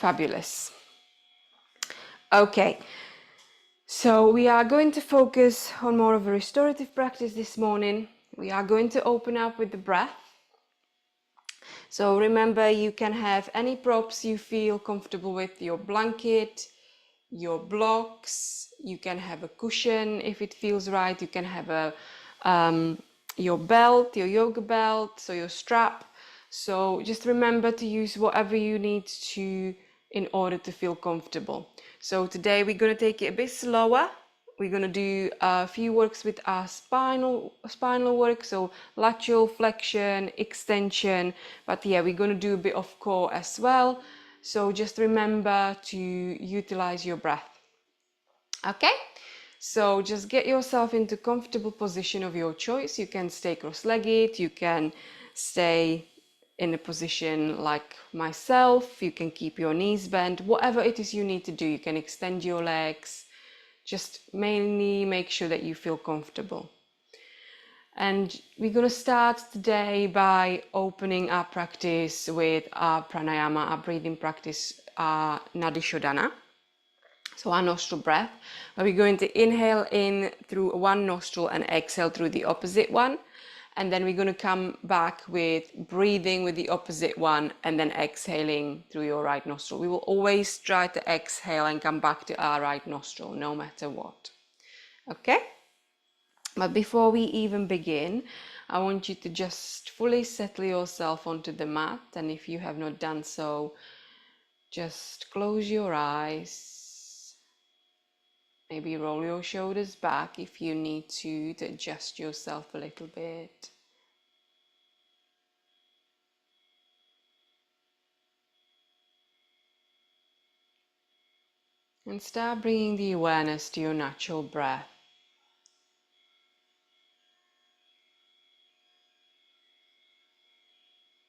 Fabulous. Okay, so we are going to focus on more of a restorative practice this morning. We are going to open up with the breath. So remember, you can have any props you feel comfortable with, your blanket, your blocks, you can have a cushion if it feels right, you can have your belt, your yoga belt, so your strap. So just remember to use whatever you need to in order to feel comfortable. So today we're going to take it a bit slower. We're going to do a few works with our spinal work, so lateral flexion, extension, but yeah, we're going to do a bit of core as well. So just remember to utilize your breath. Okay, so just get yourself into comfortable position of your choice. You can stay cross-legged, you can stay in a position like myself, you can keep your knees bent, whatever it is you need to do. You can extend your legs. Just mainly make sure that you feel comfortable. And we're going to start today by opening our practice with our pranayama, our breathing practice, our Nadi Shodhana. So our nostril breath, where we're going to inhale in through one nostril and exhale through the opposite one. And then we're going to come back with breathing with the opposite one and then exhaling through your right nostril. We will always try to exhale and come back to our right nostril, no matter what. Okay? But before we even begin, I want you to just fully settle yourself onto the mat. And if you have not done so, just close your eyes. Maybe roll your shoulders back if you need to adjust yourself a little bit. And start bringing the awareness to your natural breath.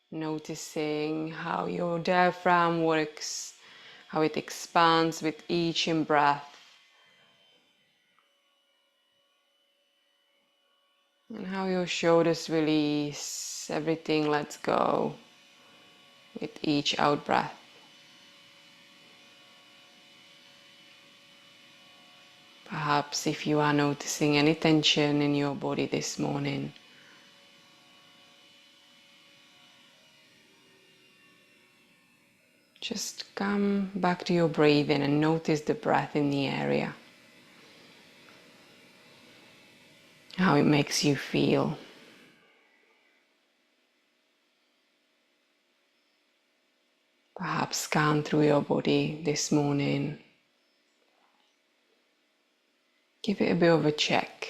Noticing how your diaphragm works, how it expands with each in-breath. And how your shoulders release, everything lets go with each out-breath. Perhaps if you are noticing any tension in your body this morning, just come back to your breathing and notice the breath in the area. How it makes you feel. Perhaps scan through your body this morning. Give it a bit of a check.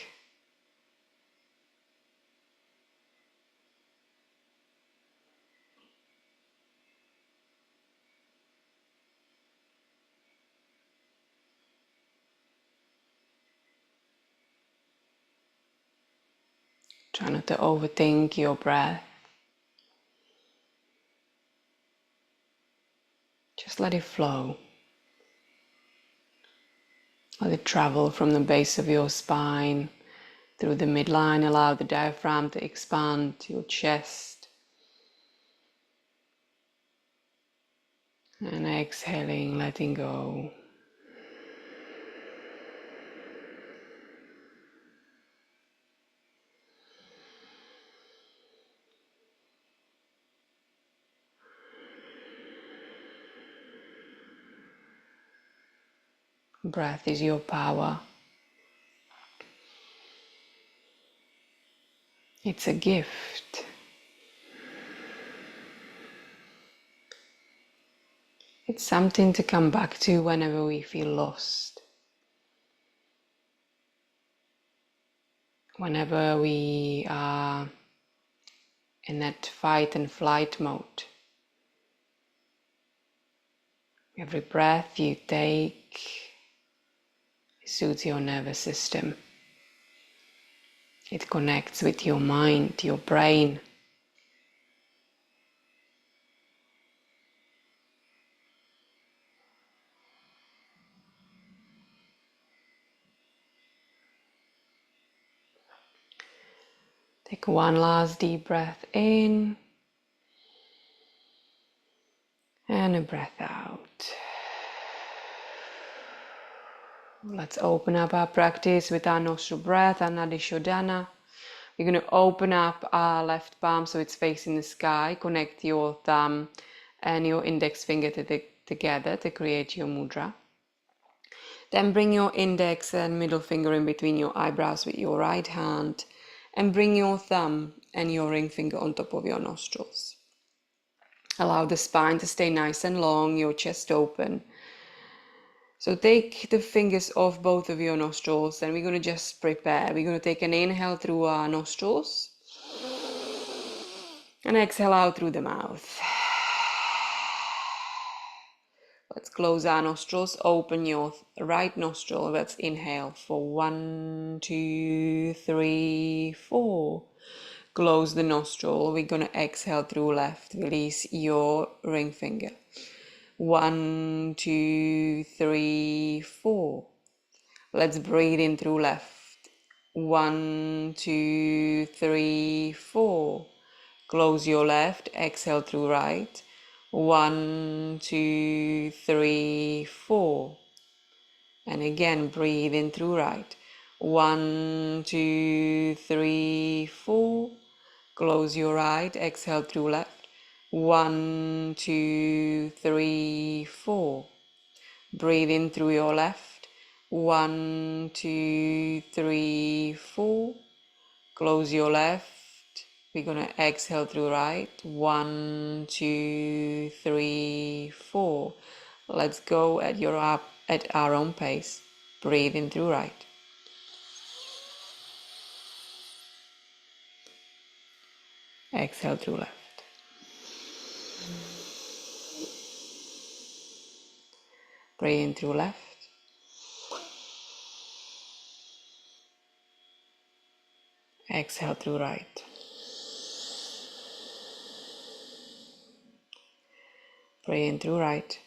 Try not to overthink your breath. Just let it flow. Let it travel from the base of your spine through the midline. Allow the diaphragm to expand to your chest. And exhaling, letting go. Breath is your power. It's a gift. It's something to come back to whenever we feel lost. Whenever we are in that fight and flight mode. Every breath you take soothes your nervous system. It connects with your mind, your brain. Take one last deep breath in. And And a breath out. Let's open up our practice with our nostril breath, Anadi Shodhana. We're going to open up our left palm so it's facing the sky. Connect your thumb and your index finger together to create your mudra. Then bring your index and middle finger in between your eyebrows with your right hand and bring your thumb and your ring finger on top of your nostrils. Allow the spine to stay nice and long, your chest open. So take the fingers off both of your nostrils and we're going to just prepare. We're going to take an inhale through our nostrils and exhale out through the mouth. Let's close our nostrils, open your right nostril. Let's inhale for 1, 2, 3, 4. Close the nostril. We're going to exhale through left. Release your ring finger. 1, 2, 3, 4. Let's breathe in through left. 1, 2, 3, 4. Close your left, exhale through right. 1, 2, 3, 4. And again, breathe in through right. 1, 2, 3, 4. Close your right, exhale through left. 1, 2, 3, 4. Breathe in through your left. 1, 2, 3, 4. Close your left. We're going to exhale through right. 1, 2, 3, 4. Let's go at our own pace. Breathe in through right. Exhale through left. Breathe in through left. Exhale through right. Breathe in through right.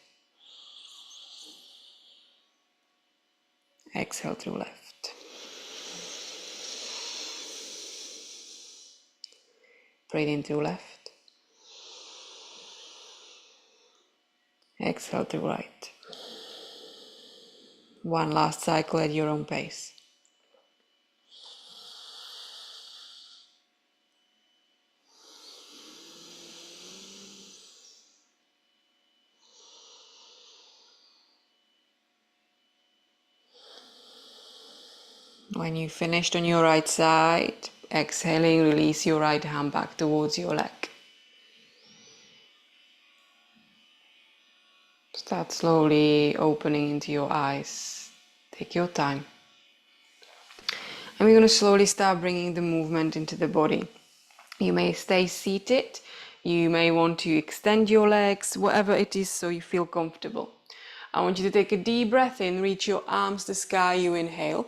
Exhale through left. Breathe in through left. Exhale through right. One last cycle at your own pace. When you finished on your right side, exhaling, release your right hand back towards your leg. Start slowly opening into your eyes. Take your time. And we're going to slowly start bringing the movement into the body. You may stay seated. You may want to extend your legs, whatever it is, so you feel comfortable. I want you to take a deep breath in, reach your arms to the sky, you inhale.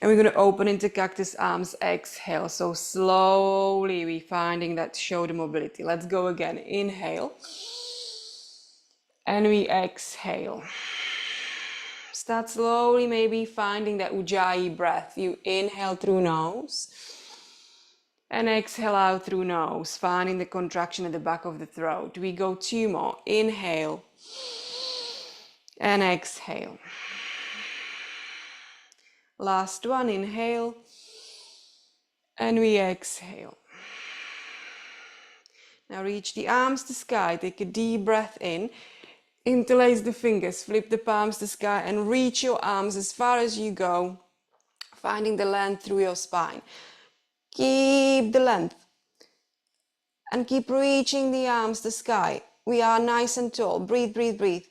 And we're going to open into cactus arms, exhale. So slowly we're finding that shoulder mobility. Let's go again. Inhale. And we exhale. Start slowly maybe finding that Ujjayi breath. You inhale through nose. And exhale out through nose, finding the contraction at the back of the throat. We go 2 more. Inhale. And exhale. Last one, inhale, and we exhale. Now reach the arms to sky, take a deep breath in, interlace the fingers, flip the palms to sky and reach your arms as far as you go, finding the length through your spine. Keep the length and keep reaching the arms to sky. We are nice and tall, breathe, breathe, breathe.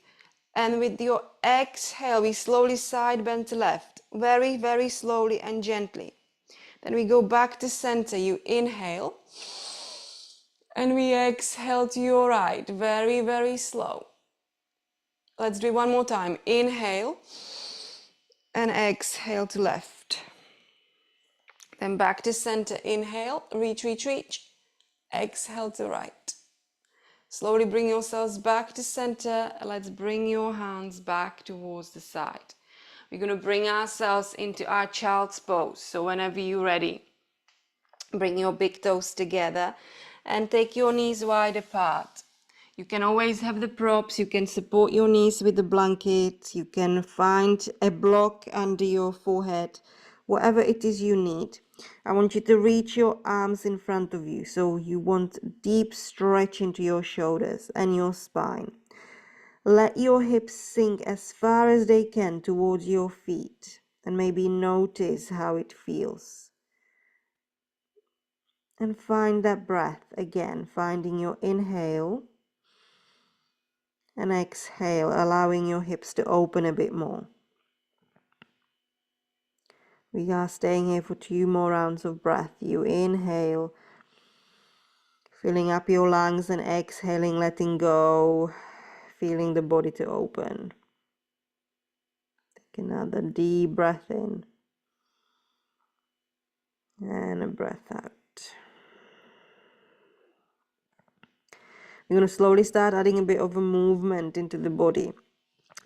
And with your exhale, we slowly side bend to left, very, very slowly and gently. Then we go back to center. You inhale. And we exhale to your right, very, very slow. Let's do it one more time. Inhale. And exhale to left. Then back to center. Inhale, reach, reach, reach. Exhale to right. Slowly bring yourselves back to center. Let's bring your hands back towards the side. We're going to bring ourselves into our child's pose. So whenever you're ready, bring your big toes together and take your knees wide apart. You can always have the props, you can support your knees with the blanket, you can find a block under your forehead, whatever it is you need. I want you to reach your arms in front of you, so you want deep stretch into your shoulders and your spine. Let your hips sink as far as they can towards your feet, and maybe notice how it feels. And find that breath again, finding your inhale and exhale, allowing your hips to open a bit more. We are staying here for 2 more rounds of breath. You inhale, filling up your lungs, and exhaling, letting go, feeling the body to open. Take another deep breath in and a breath out. We're going to slowly start adding a bit of a movement into the body.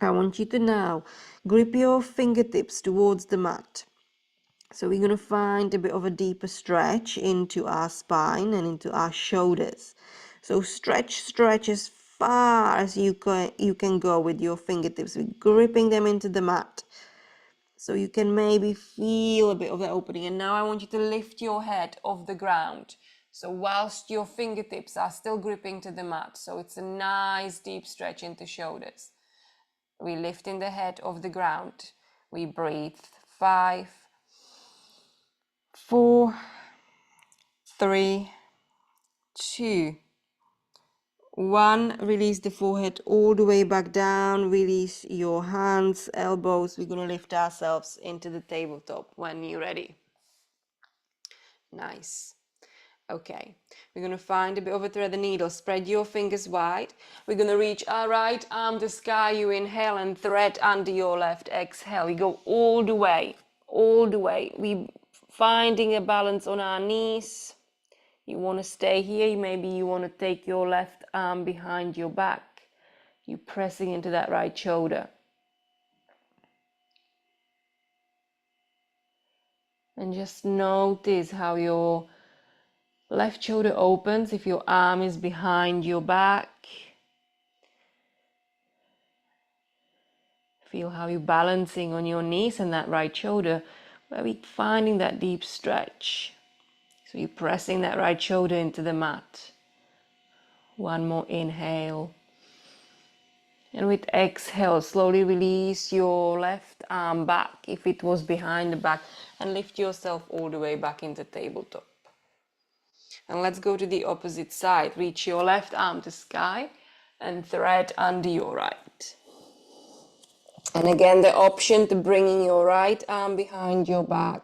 I want you to now grip your fingertips towards the mat. So we're going to find a bit of a deeper stretch into our spine and into our shoulders. So stretch as far as you can go with your fingertips. We're gripping them into the mat. So you can maybe feel a bit of the opening. And now I want you to lift your head off the ground. So whilst your fingertips are still gripping to the mat. So it's a nice deep stretch into shoulders. We lifting the head off the ground. We breathe. 5, 4, 3, 2, 1. Release the forehead all the way back down. Release your hands, elbows. We're going to lift ourselves into the tabletop when you're ready. Nice. Okay, we're going to find a bit of a thread the needle. Spread your fingers wide. We're going to reach our right arm to sky. You inhale and thread under your left. Exhale. We go all the way. We finding a balance on our knees. You want to stay here. Maybe you want to take your left arm behind your back. You're pressing into that right shoulder. And just notice how your left shoulder opens if your arm is behind your back. Feel how you're balancing on your knees and that right shoulder, where we're finding that deep stretch. So you're pressing that right shoulder into the mat. One more inhale. And with exhale, slowly release your left arm back if it was behind the back and lift yourself all the way back into tabletop. And let's go to the opposite side. Reach your left arm to sky and thread under your right. And again, the option to bringing your right arm behind your back.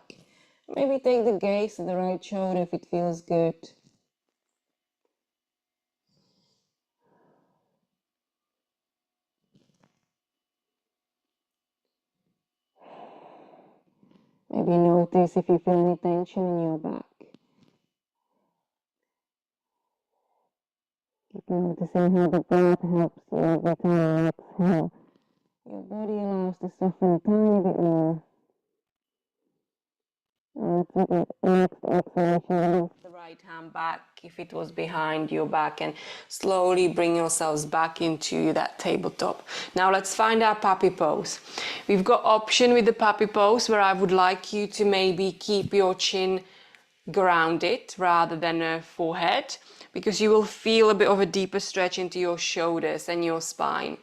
Maybe take the gaze to the right shoulder if it feels good. Maybe notice if you feel any tension in your back. Keep noticing how the breath helps you every time you exhale. Your body allows to soften a tiny bit more. And let's look at next exhalation. Release the right hand back if it was behind your back and slowly bring yourselves back into that tabletop. Now let's find our puppy pose. We've got option with the puppy pose where I would like you to maybe keep your chin grounded rather than a forehead, because you will feel a bit of a deeper stretch into your shoulders and your spine.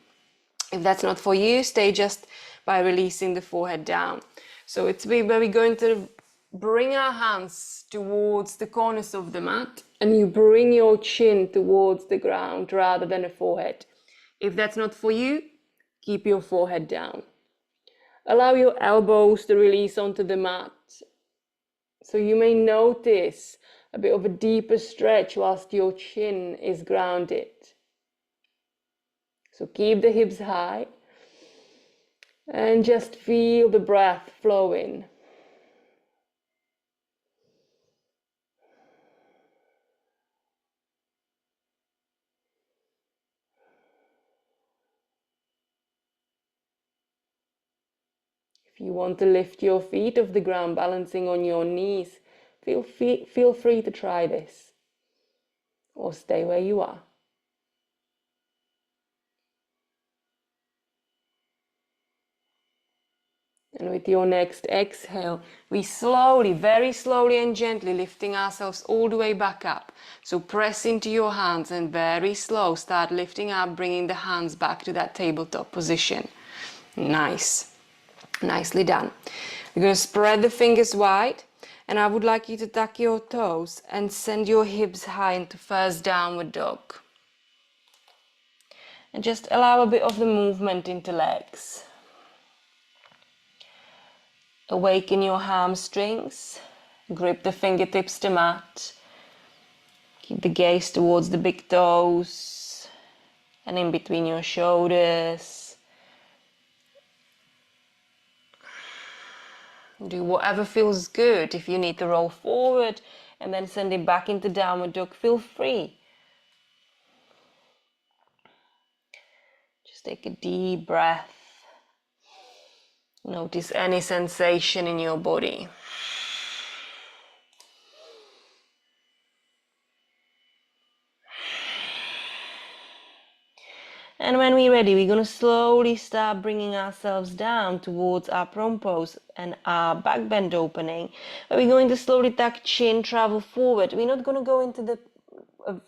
If that's not for you, stay just by releasing the forehead down. So it's where we're going to bring our hands towards the corners of the mat and you bring your chin towards the ground rather than a forehead. If that's not for you, keep your forehead down. Allow your elbows to release onto the mat. So you may notice a bit of a deeper stretch whilst your chin is grounded. So keep the hips high and just feel the breath flowing. If you want to lift your feet off the ground, balancing on your knees, feel free to try this. Or stay where you are. And with your next exhale, we slowly, very slowly and gently lifting ourselves all the way back up. So press into your hands and very slow start lifting up, bringing the hands back to that tabletop position. Nice. Nicely done. We're going to spread the fingers wide, and I would like you to tuck your toes and send your hips high into first downward dog. And just allow a bit of the movement into legs. Awaken your hamstrings, grip the fingertips to mat, keep the gaze towards the big toes and in between your shoulders. Do whatever feels good. If you need to roll forward and then send it back into downward dog, feel free. Just take a deep breath. Notice any sensation in your body. And when we're ready, we're going to slowly start bringing ourselves down towards our prone pose and our back bend opening. But we're going to slowly tuck chin, travel forward. We're not going to go into the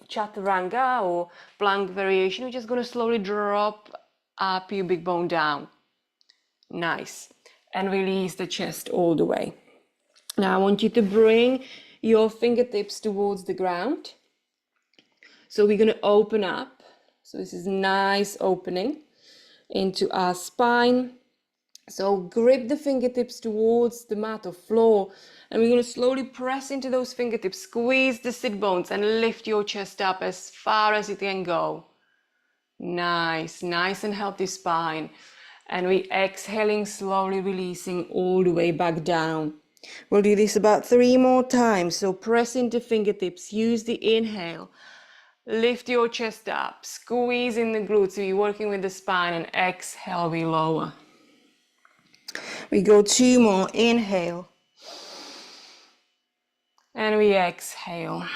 chaturanga or plank variation. We're just going to slowly drop our pubic bone down. Nice. And release the chest all the way. Now I want you to bring your fingertips towards the ground. So we're going to open up. So this is nice opening into our spine. So grip the fingertips towards the mat or floor, and we're going to slowly press into those fingertips, squeeze the sit bones and lift your chest up as far as it can go. Nice, nice and healthy spine. And we exhaling, slowly releasing all the way back down. We'll do this about 3 more times. So press into fingertips, use the inhale. Lift your chest up, squeeze in the glutes, so you're working with the spine, and exhale, we lower. We go 2 more, inhale. And we exhale.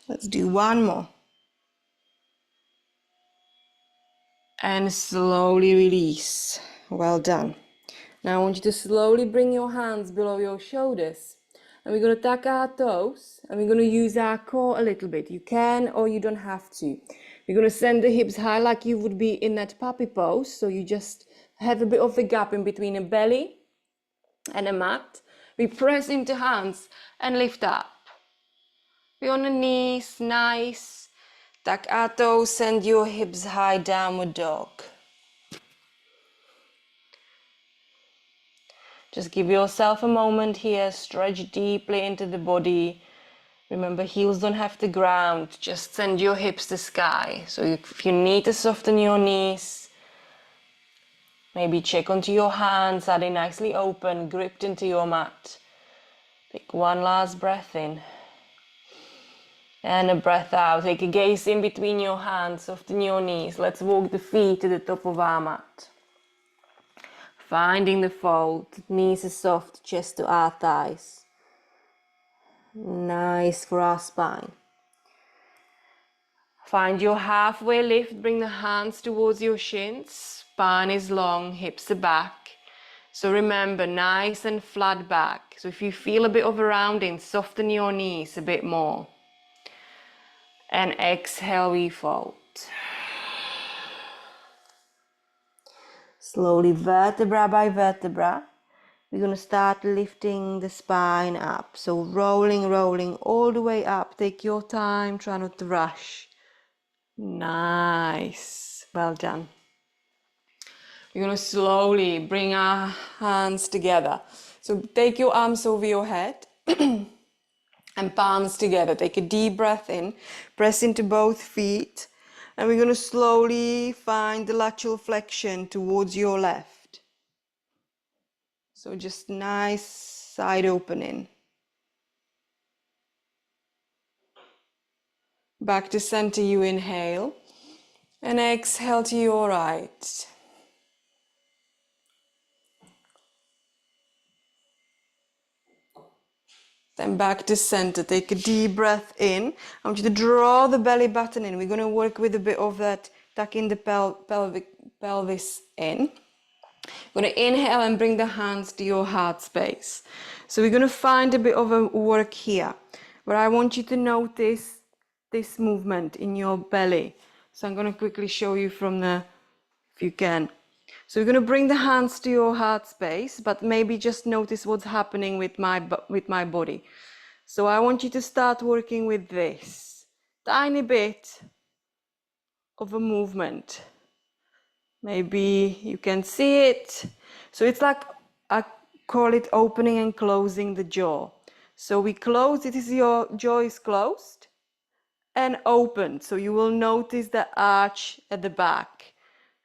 Let's do 1 more. And slowly release. Well done. Now I want you to slowly bring your hands below your shoulders. And we're going to tuck our toes, and we're going to use our core a little bit. You can or you don't have to. We're going to send the hips high like you would be in that puppy pose. So you just have a bit of the gap in between a belly and a mat. We press into hands and lift up. We're on the knees, nice. Tuck our toes, send your hips high, downward dog. Just give yourself a moment here, stretch deeply into the body. Remember, heels don't have to ground, just send your hips to sky. So if you need to soften your knees, maybe check onto your hands, are they nicely open, gripped into your mat. Take 1 last breath in. And a breath out. Take a gaze in between your hands, soften your knees. Let's walk the feet to the top of our mat. Finding the fold, knees are soft, chest to our thighs. Nice for our spine. Find your halfway lift, bring the hands towards your shins. Spine is long, hips are back. So remember, nice and flat back. So if you feel a bit of a rounding, soften your knees a bit more. And exhale, we fold. Slowly, vertebra by vertebra, we're going to start lifting the spine up. So rolling all the way up. Take your time, try not to rush. Nice. Well done. We're going to slowly bring our hands together. So take your arms over your head and palms together. Take a deep breath in. Press into both feet. And we're going to slowly find the lateral flexion towards your left. So just nice side opening. Back to center, you inhale. And exhale to your right. Then back to center. Take a deep breath in. I want you to draw the belly button in. We're going to work with a bit of that, tucking the pelvis in. You're going to inhale and bring the hands to your heart space. So we're going to find a bit of a work here, but I want you to notice this movement in your belly. So I'm going to quickly show you from the, if you can. So we're going to bring the hands to your heart space, but maybe just notice what's happening with my body. So I want you to start working with this tiny bit of a movement. Maybe you can see it. So it's like, I call it opening and closing the jaw. So we close, it is your jaw is closed and open. So you will notice the arch at the back.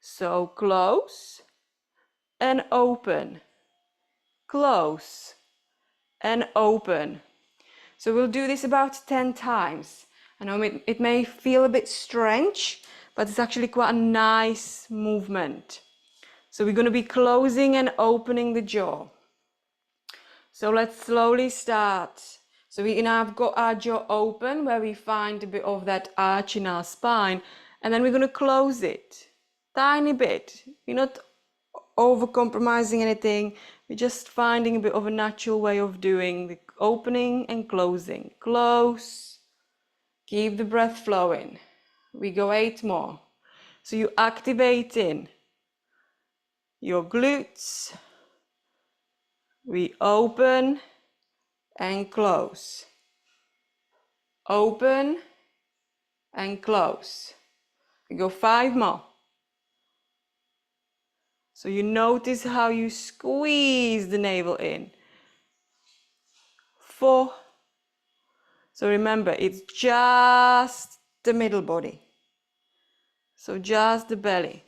So close and open, close and open. So we'll do this about 10 times. I know it may feel a bit strange, but it's actually quite a nice movement. So we're going to be closing and opening the jaw. So let's slowly start. So we now have got our jaw open where we find a bit of that arch in our spine, and then we're going to close it. Tiny bit. We're not over compromising anything. We're just finding a bit of a natural way of doing the opening and closing. Close. Keep the breath flowing. We go 8 more. So you activating your glutes. We open and close. Open and close. We go 5 more. So you notice how you squeeze the navel in. 4. So remember, it's just the middle body. So just the belly.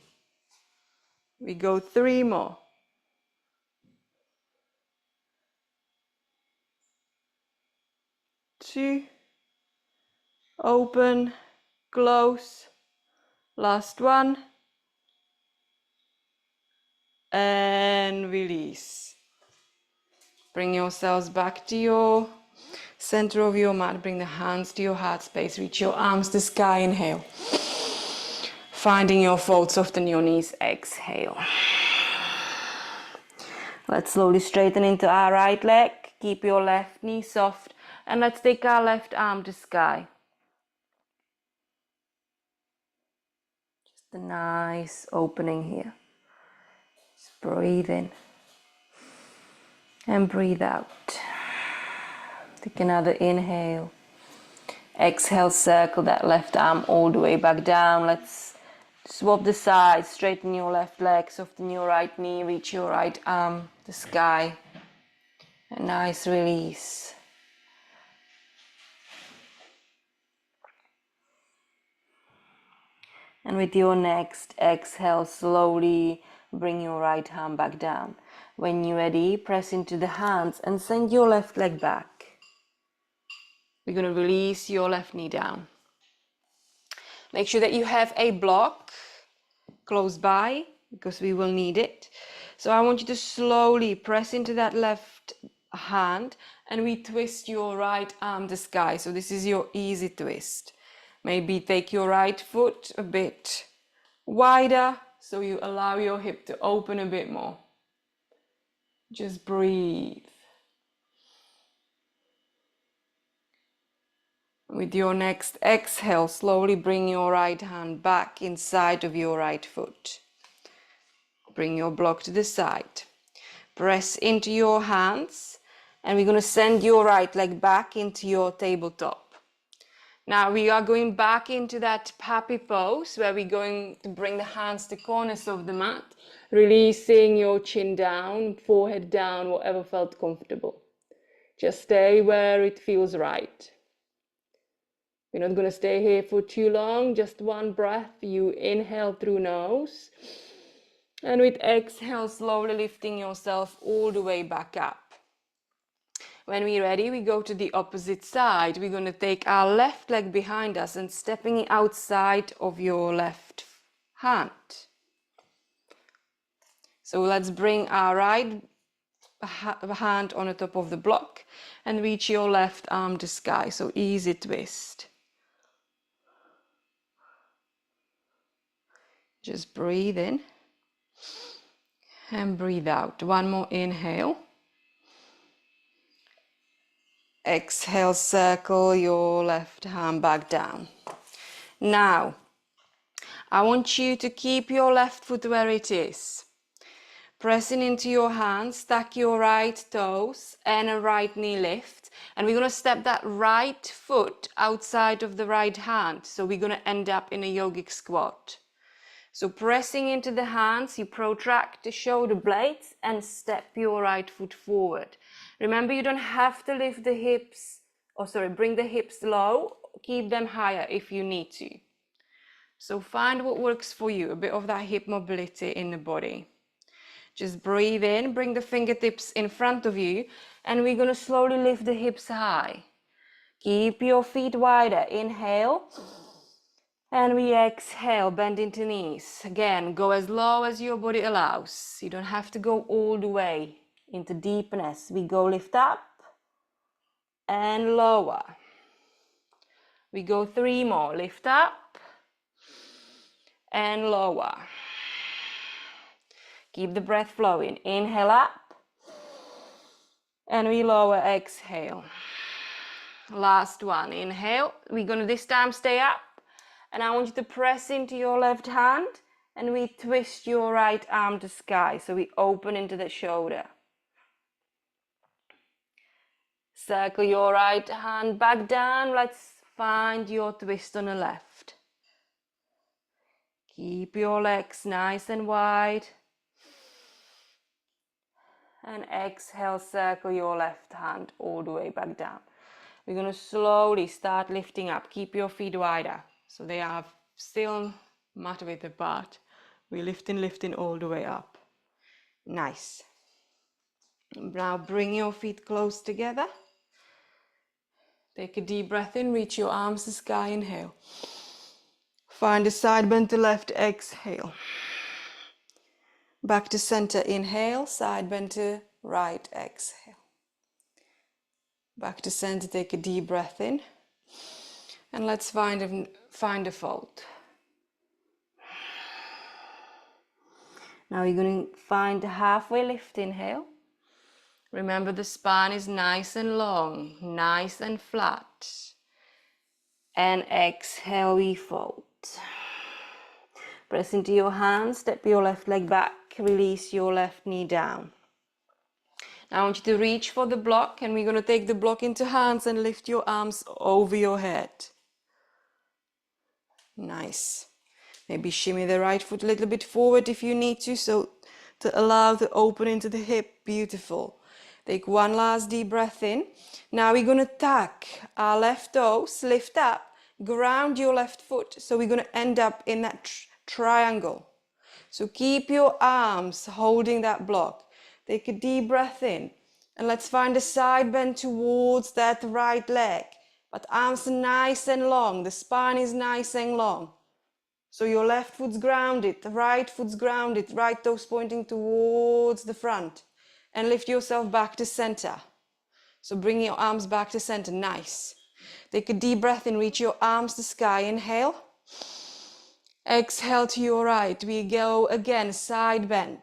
We go 3 more. 2. Open, close. Last one. And release. Bring yourselves back to your center of your mat. Bring the hands to your heart space. Reach your arms to the sky. Inhale. Finding your fold. Soften your knees. Exhale. Let's slowly straighten into our right leg. Keep your left knee soft. And let's take our left arm to sky. Just a nice opening here. Just breathe in. And breathe out. Take another inhale. Exhale, circle that left arm all the way back down. Let's swap the sides. Straighten your left leg, soften your right knee, reach your right arm to the sky. A nice release. And with your next exhale, slowly bring your right arm back down. When you're ready, press into the hands and send your left leg back. We're going to release your left knee down. Make sure that you have a block close by because we will need it. So I want you to slowly press into that left hand and we twist your right arm to the sky. So this is your easy twist. Maybe take your right foot a bit wider so you allow your hip to open a bit more. Just breathe. With your next exhale, slowly bring your right hand back inside of your right foot. Bring your block to the side. Press into your hands and we're going to send your right leg back into your tabletop. Now we are going back into that happy pose where we're going to bring the hands to corners of the mat, releasing your chin down, forehead down, whatever felt comfortable. Just stay where it feels right. We're not going to stay here for too long, just one breath. You inhale through nose. And with exhale, slowly lifting yourself all the way back up. When we're ready, we go to the opposite side. We're going to take our left leg behind us and stepping outside of your left hand. So let's bring our right hand on the top of the block and reach your left arm to sky. So easy twist. Just breathe in. And breathe out. One more inhale. Exhale, circle your left hand back down. Now, I want you to keep your left foot where it is. Pressing into your hands, stack your right toes and a right knee lift. And we're going to step that right foot outside of the right hand. So we're going to end up in a yogic squat. So pressing into the hands, you protract the shoulder blades and step your right foot forward. Remember, you don't have to lift the hips, bring the hips low, keep them higher if you need to. So find what works for you, a bit of that hip mobility in the body. Just breathe in, bring the fingertips in front of you, and we're going to slowly lift the hips high. Keep your feet wider. Inhale. And we exhale, bend into knees. Again, go as low as your body allows. You don't have to go all the way into deepness. We go lift up and lower. We go 3 more. Lift up and lower. Keep the breath flowing. Inhale up and we lower, exhale. Last one. Inhale. We're going to this time stay up. And I want you to press into your left hand and we twist your right arm to sky. So we open into the shoulder. Circle your right hand back down. Let's find your twist on the left. Keep your legs nice and wide. And exhale, circle your left hand all the way back down. We're going to slowly start lifting up. Keep your feet wider. So they are still mat width apart. We're lifting all the way up. Nice. Now bring your feet close together. Take a deep breath in, reach your arms to sky, inhale. Find a side bend to left, exhale. Back to center, inhale, side bend to right, exhale. Back to center, take a deep breath in. And let's find a fold. Now you're going to find a halfway lift, inhale. Remember the spine is nice and long, nice and flat. And exhale, we fold. Press into your hands, step your left leg back, release your left knee down. Now I want you to reach for the block and we're going to take the block into hands and lift your arms over your head. Nice. Maybe shimmy the right foot a little bit forward if you need to, so to allow the open into the hip. Beautiful. Take one last deep breath in. Now we're going to tuck our left toes, lift up, ground your left foot. So we're going to end up in that triangle. So keep your arms holding that block. Take a deep breath in. And let's find a side bend towards that right leg. But arms are nice and long. The spine is nice and long. So your left foot's grounded, the right foot's grounded, right toes pointing towards the front. And lift yourself back to center. So bring your arms back to center, nice. Take a deep breath in, reach your arms to sky, inhale. Exhale to your right, we go again, side bend.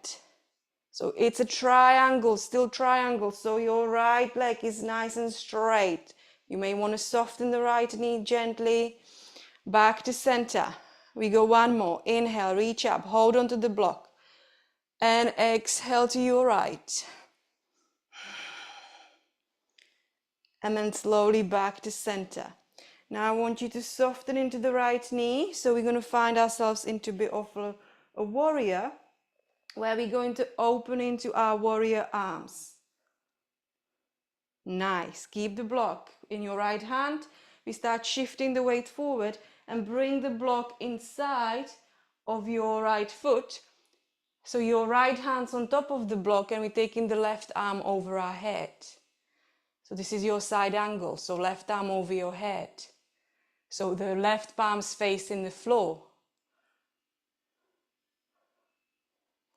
So it's a triangle, still triangle, so your right leg is nice and straight. You may want to soften the right knee gently, back to center. We go one more. Inhale, reach up, hold onto the block. And exhale to your right. And then slowly back to center. Now I want you to soften into the right knee. So we're going to find ourselves into a bit of a warrior, where we're going to open into our warrior arms. Nice. Keep the block in your right hand. We start shifting the weight forward and bring the block inside of your right foot. So your right hand's on top of the block and we're taking the left arm over our head. So this is your side angle. So left arm over your head. So the left palm's facing the floor.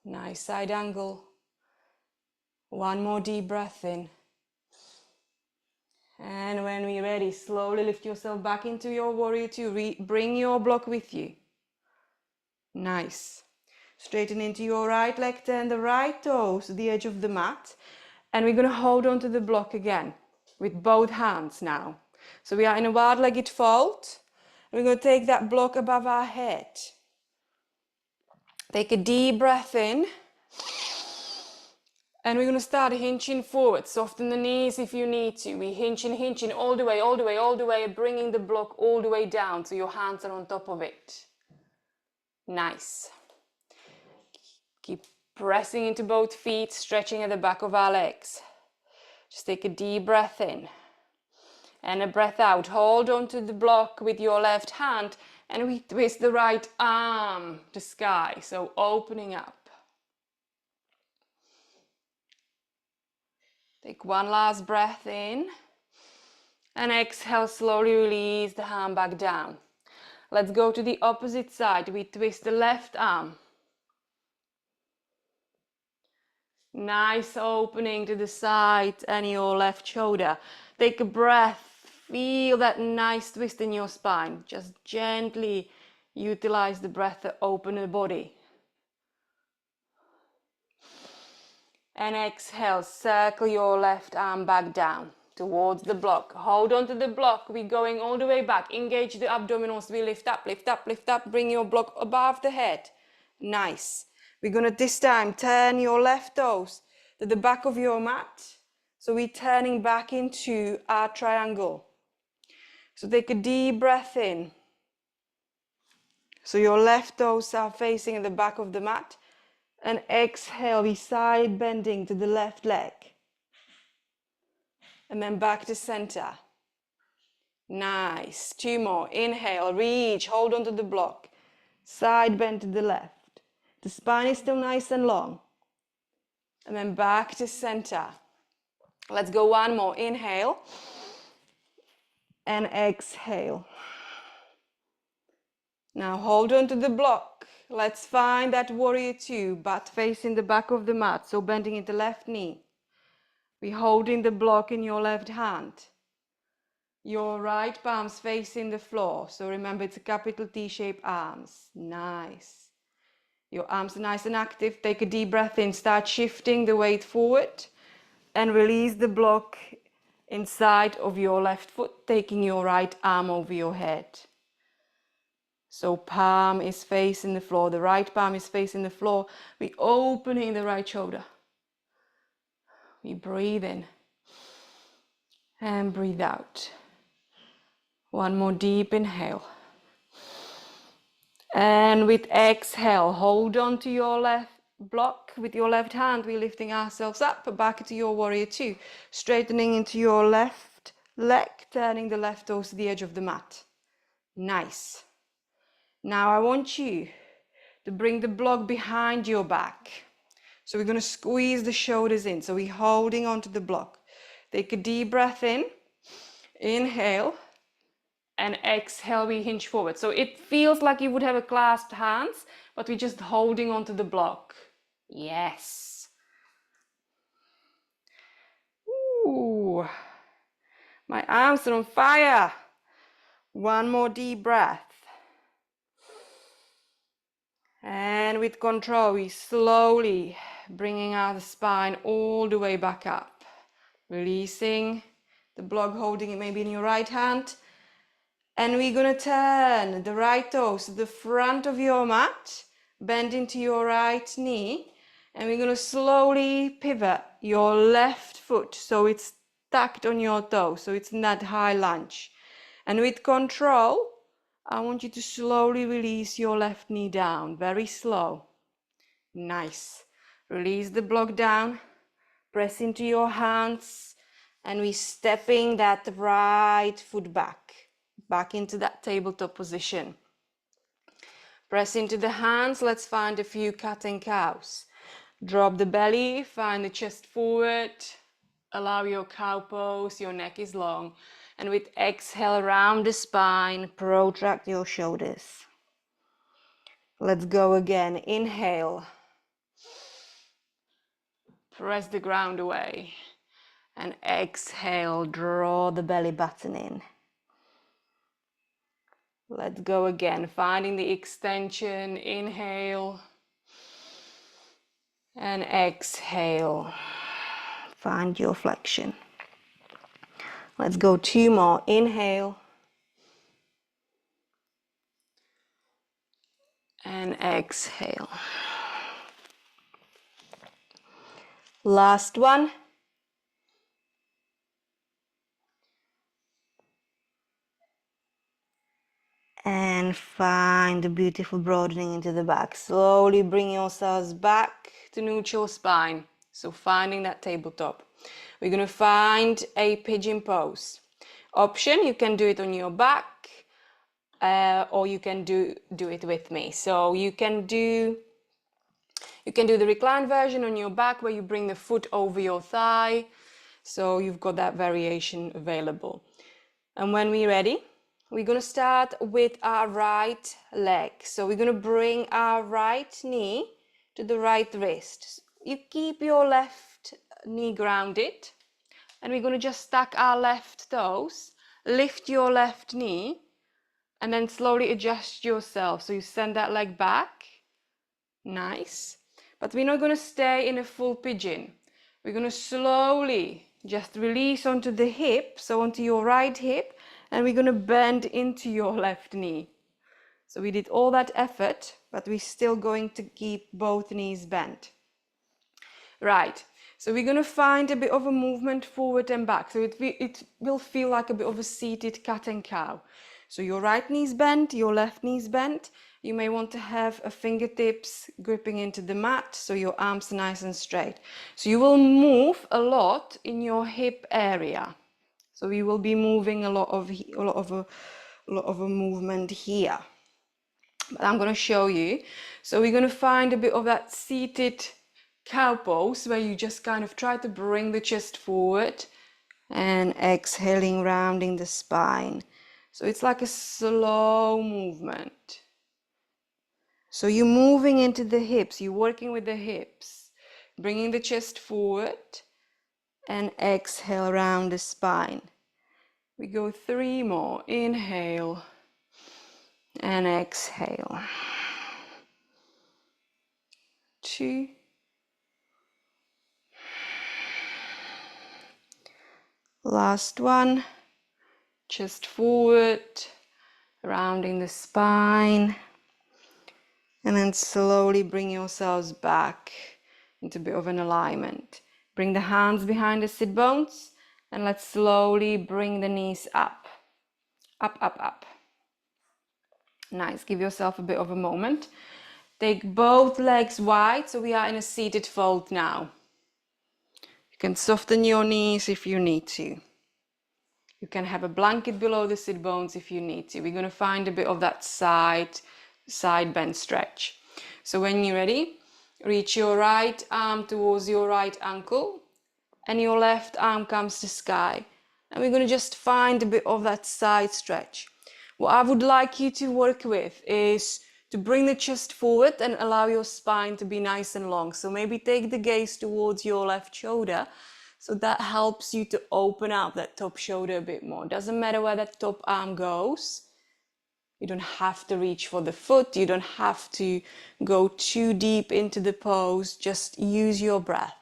Nice side angle. One more deep breath in. And when we're ready, slowly lift yourself back into your warrior two. Bring your block with you. Nice. Straighten into your right leg, turn the right toes to the edge of the mat. And we're going to hold on to the block again with both hands now. So we are in a wide-legged fold. We're going to take that block above our head. Take a deep breath in. And we're going to start hinging forward. Soften the knees if you need to. We're hinging all the way, all the way, all the way, bringing the block all the way down so your hands are on top of it. Nice. Keep pressing into both feet, stretching at the back of our legs. Just take a deep breath in and a breath out. Hold on to the block with your left hand and we twist the right arm to sky. So opening up. Take one last breath in and exhale, slowly release the hand back down. Let's go to the opposite side. We twist the left arm. Nice opening to the side and your left shoulder. Take a breath. Feel that nice twist in your spine. Just gently utilize the breath to open the body. And exhale, circle your left arm back down towards the block. Hold on to the block. We're going all the way back. Engage the abdominals. We lift up, lift up, lift up. Bring your block above the head. Nice. We're going to this time turn your left toes to the back of your mat. So we're turning back into our triangle. So take a deep breath in. So your left toes are facing the back of the mat. And exhale, we side bending to the left leg. And then back to center. Nice. 2 more. Inhale, reach, hold on to the block. Side bend to the left. The spine is still nice and long. And then back to center. Let's go 1 more. Inhale. And exhale. Now hold on to the block. Let's find that warrior 2, butt facing the back of the mat, so bending into left knee. We're holding the block in your left hand. Your right palm's facing the floor, so remember it's a capital T-shaped arms. Nice. Your arms are nice and active. Take a deep breath in, start shifting the weight forward and release the block inside of your left foot, taking your right arm over your head. So palm is facing the floor, the right palm is facing the floor. We're opening the right shoulder. We breathe in and breathe out. 1 more deep inhale. And with exhale, hold on to your left block with your left hand. We're lifting ourselves up, back to your warrior 2. Straightening into your left leg, turning the left toes to the edge of the mat. Nice. Now I want you to bring the block behind your back. So we're going to squeeze the shoulders in. So we're holding onto the block. Take a deep breath in. Inhale. And exhale, we hinge forward. So it feels like you would have a clasped hands, but we're just holding onto the block. Yes. Ooh. My arms are on fire. 1 more deep breath. And with control, we slowly bringing our spine all the way back up. Releasing the block, holding it maybe in your right hand. And we're going to turn the right toes to the front of your mat, bend into your right knee, and we're going to slowly pivot your left foot so it's tucked on your toe, so it's not high lunge. And with control, I want you to slowly release your left knee down, very slow. Nice. Release the block down, press into your hands, and we're stepping that right foot back into that tabletop position. Press into the hands. Let's find a few cat and cows. Drop the belly, find the chest forward. Allow your cow pose, your neck is long. And with exhale, round the spine, protract your shoulders. Let's go again. Inhale. Press the ground away. And exhale, draw the belly button in. Let's go again, finding the extension. Inhale. And exhale. Find your flexion. Let's go 2 more. Inhale. And exhale. Last one. And find the beautiful broadening into the back. Slowly bring yourselves back to neutral spine. So finding that tabletop. We're going to find a pigeon pose. Option, you can do it on your back, or you can do it with me. So you can do the reclined version on your back where you bring the foot over your thigh. So you've got that variation available. And when we're ready, we're going to start with our right leg. So we're going to bring our right knee to the right wrist. You keep your left knee grounded, and we're going to just stack our left toes, lift your left knee, and then slowly adjust yourself. So you send that leg back. Nice. But we're not going to stay in a full pigeon. We're going to slowly just release onto the hip, so onto your right hip, and we're going to bend into your left knee. So we did all that effort, but we're still going to keep both knees bent. Right, so we're going to find a bit of a movement forward and back. So it will feel like a bit of a seated cat and cow. So your right knee's bent, your left knee's bent. You may want to have a fingertips gripping into the mat, so your arms are nice and straight. So you will move a lot in your hip area. So we will be moving a lot of a movement here. But I'm going to show you. So we're going to find a bit of that seated cow pose where you just kind of try to bring the chest forward and exhaling, rounding the spine. So it's like a slow movement. So you're moving into the hips, you're working with the hips, bringing the chest forward and exhale around the spine. We go 3 more. Inhale and exhale. 2. Last one. Chest forward, rounding the spine. And then slowly bring yourselves back into a bit of an alignment. Bring the hands behind the sit bones and let's slowly bring the knees up. Up, up, up. Nice, give yourself a bit of a moment. Take both legs wide, so we are in a seated fold now. You can soften your knees if you need to. You can have a blanket below the sit bones if you need to. We're going to find a bit of that side bend stretch. So when you're ready, reach your right arm towards your right ankle and your left arm comes to sky. And we're going to just find a bit of that side stretch. What I would like you to work with is to bring the chest forward and allow your spine to be nice and long. So maybe take the gaze towards your left shoulder. So that helps you to open up that top shoulder a bit more. Doesn't matter where that top arm goes. You don't have to reach for the foot. You don't have to go too deep into the pose. Just use your breath.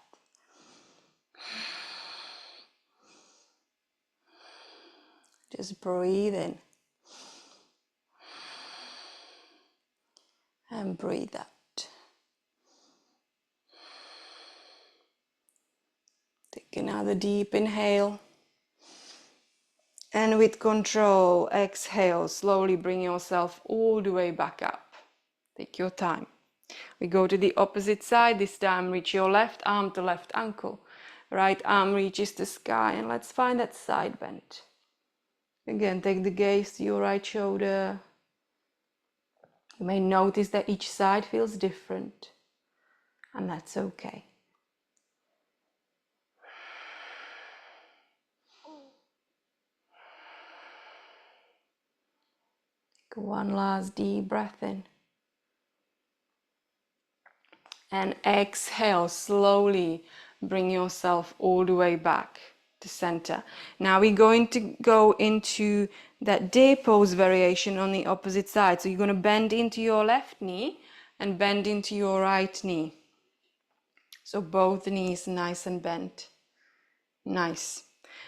Just breathe in. And breathe out. Take another deep inhale. And with control, exhale, slowly bring yourself all the way back up. Take your time. We go to the opposite side. This time reach your left arm to left ankle. Right arm reaches the sky and let's find that side bend. Again, take the gaze to your right shoulder. You may notice that each side feels different, and that's okay. Take one last deep breath in. And exhale, slowly bring yourself all the way back to center. Now we're going to go into that day pose variation on the opposite side. So you're going to bend into your left knee and bend into your right knee. So both knees nice and bent. Nice.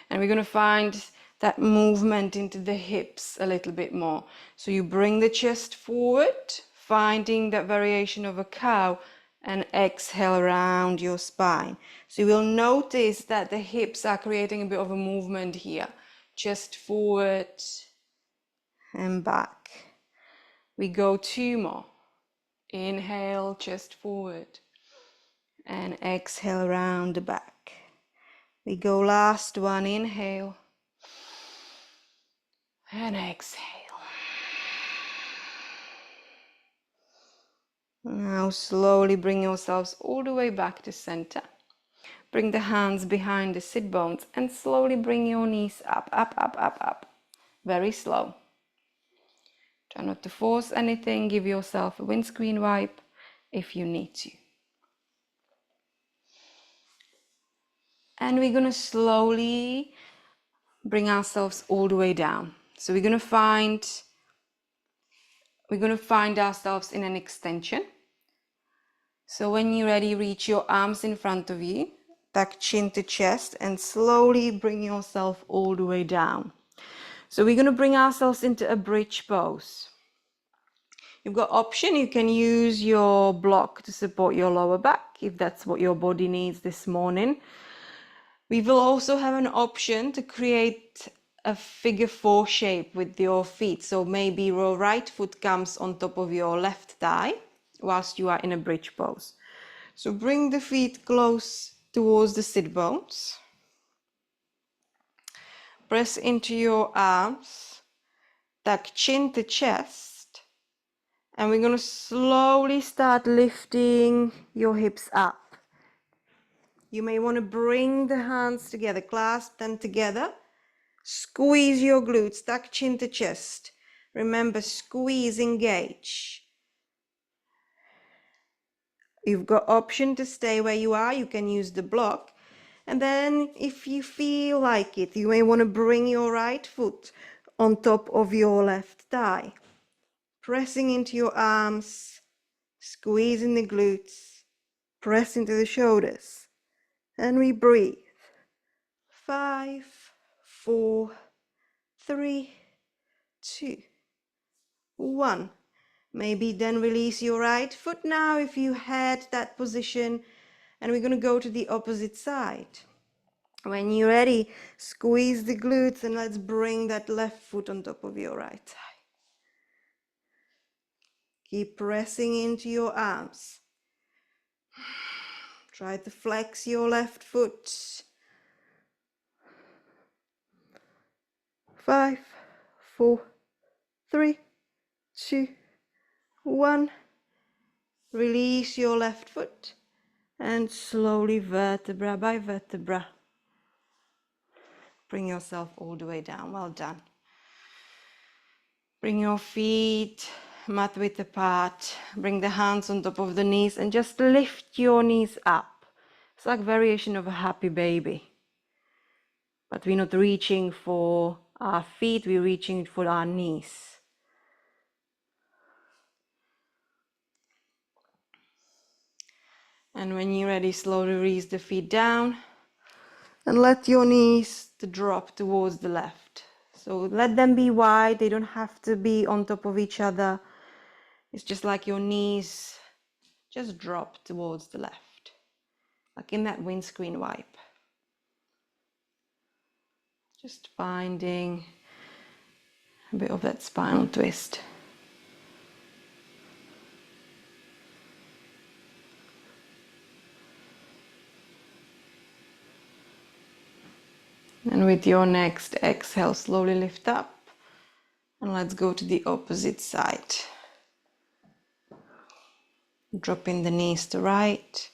And we're going to find that movement into the hips a little bit more. So you bring the chest forward, finding that variation of a cow, and exhale around your spine. So you will notice that the hips are creating a bit of a movement here. Chest forward and back. We go 2 more. Inhale, chest forward, and exhale around the back. We go last one, inhale, and exhale. Now slowly bring yourselves all the way back to center. Bring the hands behind the sit bones and slowly bring your knees up, up, up, up, up. Very slow. Try not to force anything. Give yourself a windscreen wipe if you need to. And we're going to slowly bring ourselves all the way down. So we're going to find ourselves in an extension. So when you're ready, reach your arms in front of you, tuck chin to chest, and slowly bring yourself all the way down. So we're going to bring ourselves into a bridge pose. You've got option, you can use your block to support your lower back if that's what your body needs this morning. We will also have an option to create a figure 4 shape with your feet. So maybe your right foot comes on top of your left thigh whilst you are in a bridge pose. So bring the feet close towards the sit bones. Press into your arms, tuck chin to chest, and we're going to slowly start lifting your hips up. You may want to bring the hands together, clasp them together. Squeeze your glutes, tuck chin to chest. Remember, squeeze, engage. You've got option to stay where you are. You can use the block. And then if you feel like it, you may want to bring your right foot on top of your left thigh. Pressing into your arms, squeezing the glutes, press into the shoulders. And we breathe. 5, 4, 3, 2, 1. Maybe then release your right foot now if you had that position. And we're going to go to the opposite side. When you're ready, squeeze the glutes and let's bring that left foot on top of your right thigh. Keep pressing into your arms. Try to flex your left foot. 5, 4, 3, 2, 1. Release your left foot and slowly, vertebra by vertebra, bring yourself all the way down. Well done. Bring your feet mat width apart. Bring the hands on top of the knees and just lift your knees up. It's like variation of a happy baby. But we're not reaching for our feet, we're reaching for our knees. And when you're ready, slowly release the feet down and let your knees drop towards the left. So let them be wide, they don't have to be on top of each other. It's just like your knees just drop towards the left, like in that windscreen wipe. Just finding a bit of that spinal twist. And with your next exhale, slowly lift up and let's go to the opposite side. Dropping the knees to right.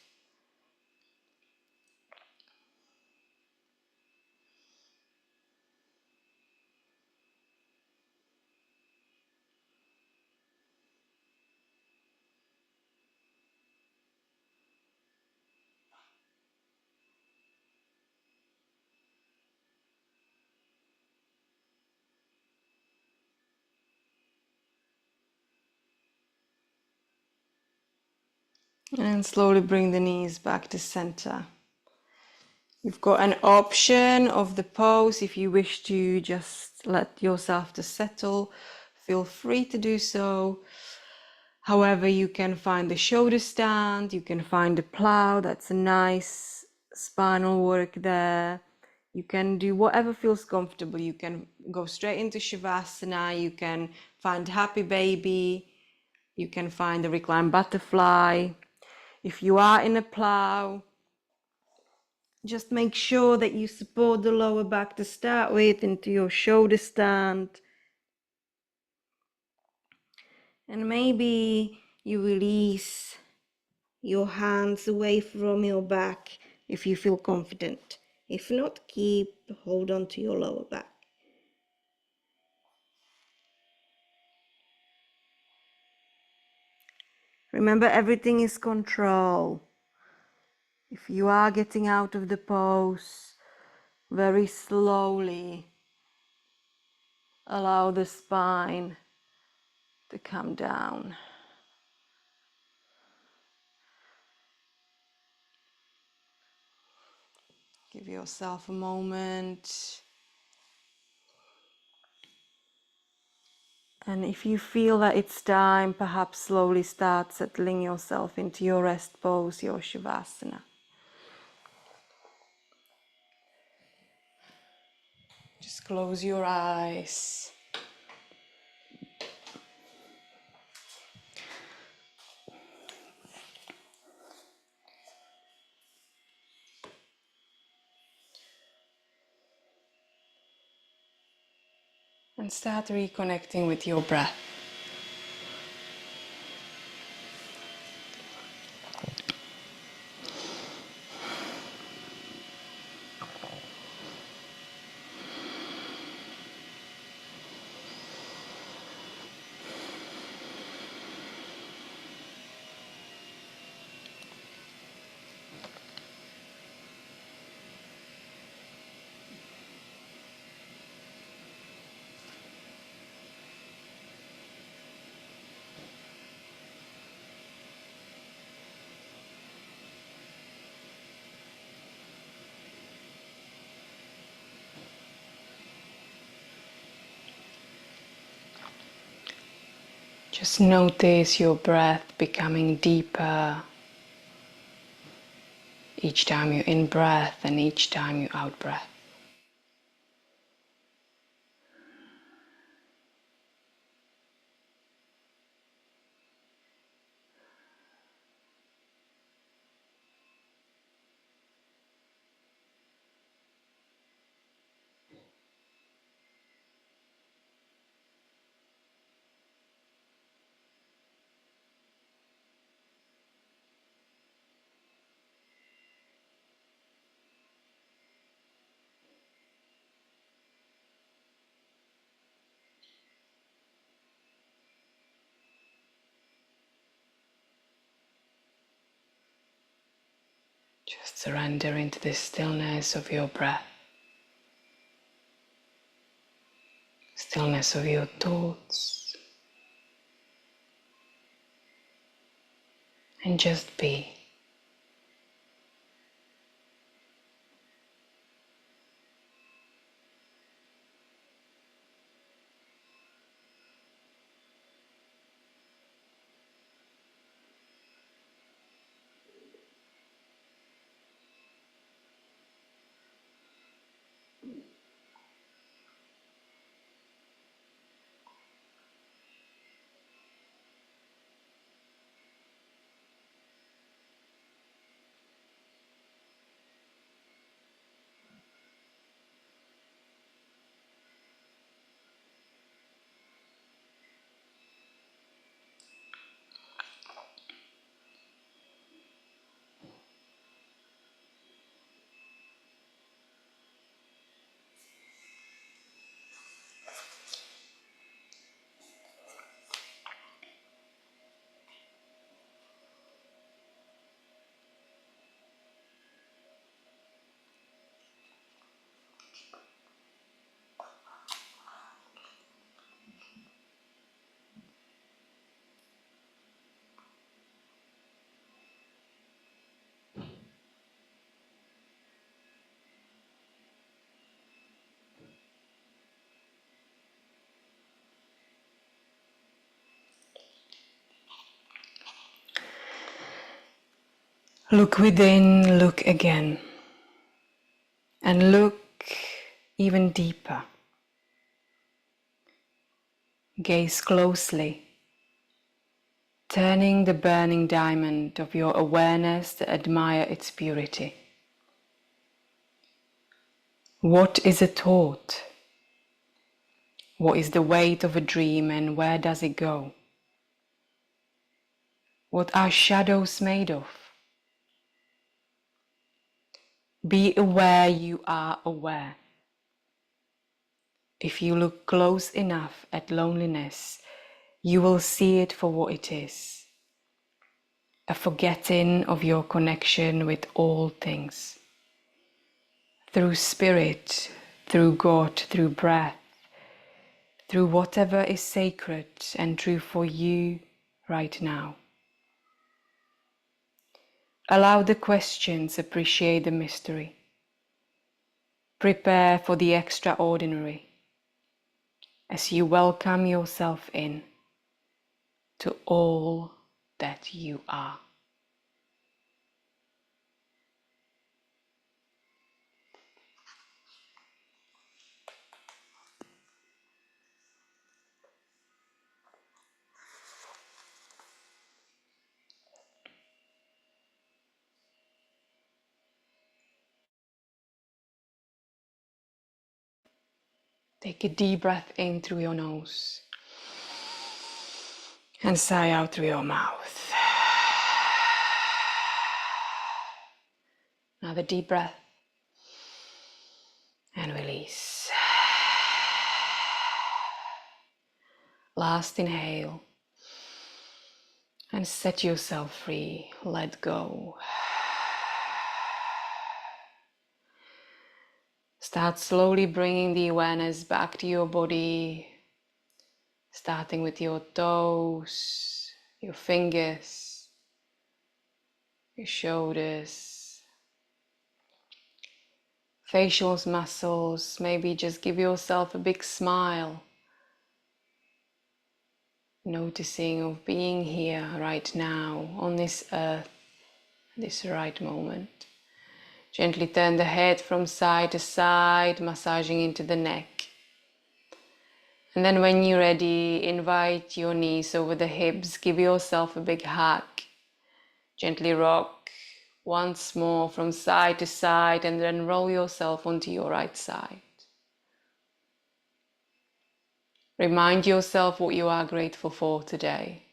And slowly bring the knees back to center. You've got an option of the pose. If you wish to just let yourself to settle, feel free to do so. However, you can find the shoulder stand, you can find the plow, that's a nice spinal work there. You can do whatever feels comfortable. You can go straight into Shavasana, you can find happy baby, you can find the reclined butterfly. If you are in a plow, just make sure that you support the lower back to start with into your shoulder stand. And maybe you release your hands away from your back if you feel confident. If not, hold on to your lower back. Remember, everything is control. If you are getting out of the pose, very slowly allow the spine to come down. Give yourself a moment. And if you feel that it's time, perhaps slowly start settling yourself into your rest pose, your Shavasana. Just close your eyes. And start reconnecting with your breath. Just notice your breath becoming deeper each time you in-breath and each time you out-breath. Just surrender into the stillness of your breath, stillness of your thoughts, and just be. Look within, look again, and look even deeper. Gaze closely, turning the burning diamond of your awareness to admire its purity. What is a thought? What is the weight of a dream and where does it go? What are shadows made of? Be aware you are aware. If you look close enough at loneliness, you will see it for what it is. A forgetting of your connection with all things. Through spirit, through God, through breath, through whatever is sacred and true for you right now. Allow the questions, appreciate the mystery. Prepare for the extraordinary as you welcome yourself in to all that you are. Take a deep breath in through your nose and sigh out through your mouth. Another deep breath and release. Last inhale and set yourself free. Let go. Start slowly bringing the awareness back to your body, starting with your toes, your fingers, your shoulders, facial muscles. Maybe just give yourself a big smile, noticing of being here right now on this earth, this right moment. Gently turn the head from side to side, massaging into the neck. And then when you're ready, invite your knees over the hips, give yourself a big hug. Gently rock once more from side to side and then roll yourself onto your right side. Remind yourself what you are grateful for today.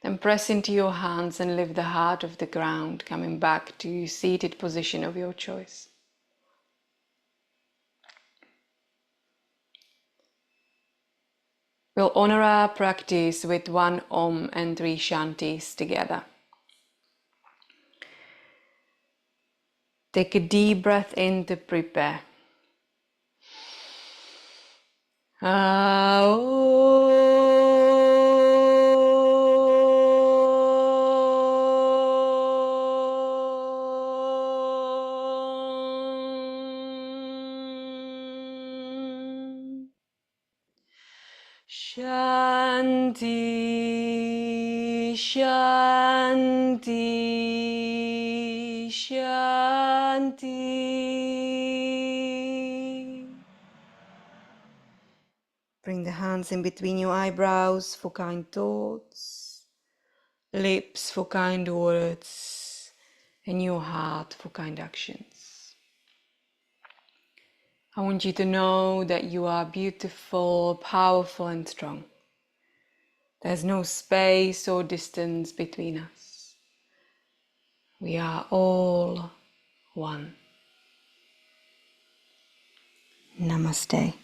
Then press into your hands and lift the heart off the ground, coming back to seated position of your choice. We'll honor our practice with one Om and 3 Shantis together. Take a deep breath in to prepare. Shanti, Shanti, Shanti. Bring the hands in between your eyebrows for kind thoughts, lips for kind words, and your heart for kind actions. I want you to know that you are beautiful, powerful, and strong. There's no space or distance between us. We are all one. Namaste.